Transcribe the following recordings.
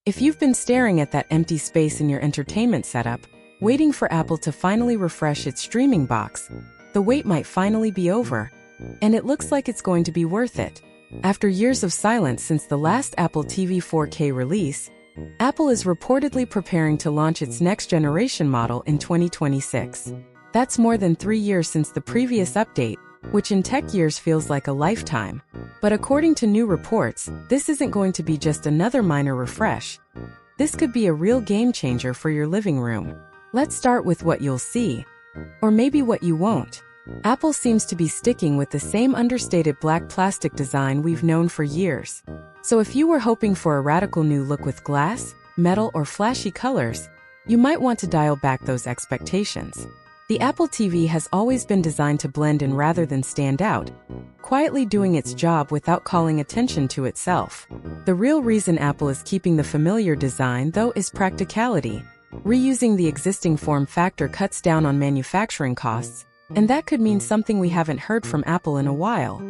If you've been staring at that empty space in your entertainment setup, waiting for Apple to finally refresh its streaming box, the wait might finally be over. And it looks like it's going to be worth it. After years of silence since the last Apple TV 4K release, Apple is reportedly preparing to launch its next-generation model in 2026. That's more than 3 years since the previous update, which in tech years feels like a lifetime. But according to new reports, this isn't going to be just another minor refresh. This could be a real game-changer for your living room. Let's start with what you'll see. Or maybe what you won't. Apple seems to be sticking with the same understated black plastic design we've known for years. So if you were hoping for a radical new look with glass, metal, or flashy colors, you might want to dial back those expectations. The Apple TV has always been designed to blend in rather than stand out, quietly doing its job without calling attention to itself. The real reason Apple is keeping the familiar design, though, is practicality. Reusing the existing form factor cuts down on manufacturing costs, and that could mean something we haven't heard from Apple in a while: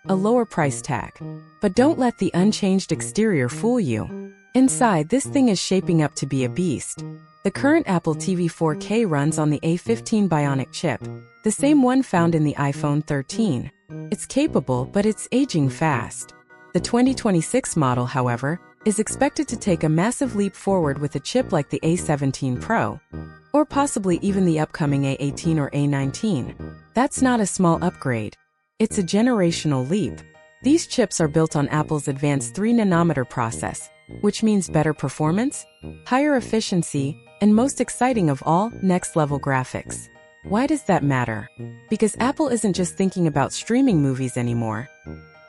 a lower price tag. But don't let the unchanged exterior fool you. Inside, this thing is shaping up to be a beast. The current Apple TV 4K runs on the A15 Bionic chip, the same one found in the iPhone 13. It's capable, but it's aging fast. The 2026 model, however, is expected to take a massive leap forward with a chip like the A17 Pro, or possibly even the upcoming A18 or A19. That's not a small upgrade. It's a generational leap. These chips are built on Apple's advanced 3nm process, which means better performance, higher efficiency, and most exciting of all, next-level graphics. Why does that matter? Because Apple isn't just thinking about streaming movies anymore.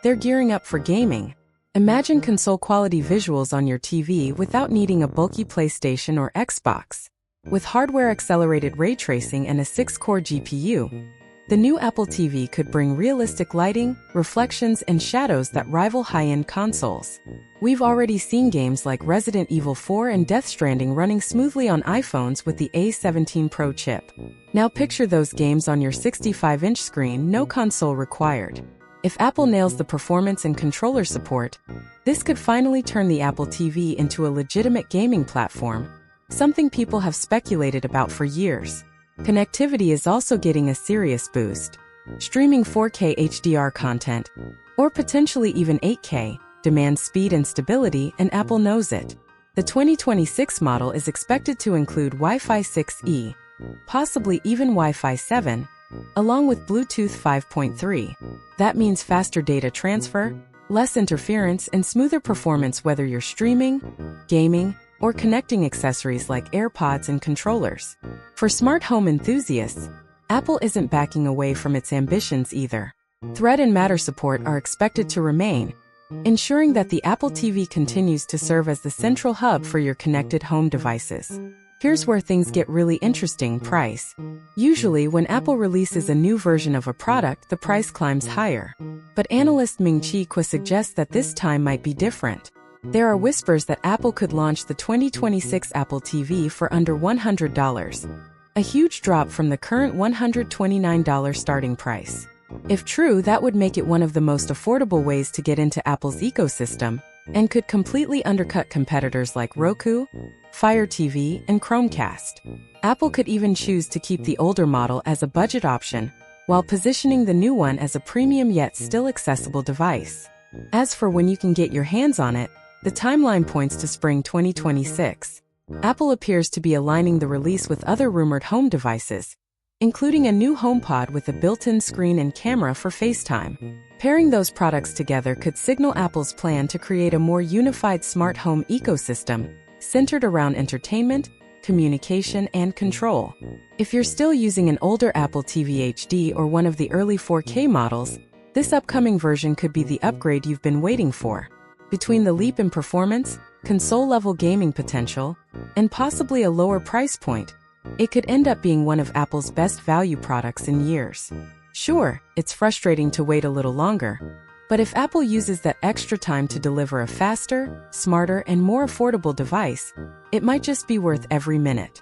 They're gearing up for gaming. Imagine console-quality visuals on your TV without needing a bulky PlayStation or Xbox. With hardware-accelerated ray tracing and a 6-core GPU, the new Apple TV could bring realistic lighting, reflections, and shadows that rival high-end consoles. We've already seen games like Resident Evil 4 and Death Stranding running smoothly on iPhones with the A17 Pro chip. Now picture those games on your 65-inch screen, no console required. If Apple nails the performance and controller support, this could finally turn the Apple TV into a legitimate gaming platform, something people have speculated about for years. Connectivity is also getting a serious boost. Streaming 4K HDR content, or potentially even 8K, demands speed and stability, and Apple knows it. The 2026 model is expected to include Wi-Fi 6E, possibly even Wi-Fi 7, along with Bluetooth 5.3. That means faster data transfer, less interference, and smoother performance whether you're streaming, gaming, or connecting accessories like AirPods and controllers. For smart home enthusiasts, Apple isn't backing away from its ambitions either. Thread and Matter support are expected to remain, ensuring that the Apple TV continues to serve as the central hub for your connected home devices. Here's where things get really interesting: price. Usually, when Apple releases a new version of a product, the price climbs higher. But analyst Ming-Chi Kuo suggests that this time might be different. There are whispers that Apple could launch the 2026 Apple TV for under $100, a huge drop from the current $129 starting price. If true, that would make it one of the most affordable ways to get into Apple's ecosystem, and could completely undercut competitors like Roku, Fire TV, and Chromecast. Apple could even choose to keep the older model as a budget option, while positioning the new one as a premium yet still accessible device. As for when you can get your hands on it, the timeline points to spring 2026. Apple appears to be aligning the release with other rumored home devices, including a new HomePod with a built-in screen and camera for FaceTime. Pairing those products together could signal Apple's plan to create a more unified smart home ecosystem, centered around entertainment, communication, and control. If you're still using an older Apple TV HD or one of the early 4K models, this upcoming version could be the upgrade you've been waiting for. Between the leap in performance, console-level gaming potential, and possibly a lower price point, it could end up being one of Apple's best value products in years. Sure, it's frustrating to wait a little longer, but if Apple uses that extra time to deliver a faster, smarter, and more affordable device, it might just be worth every minute.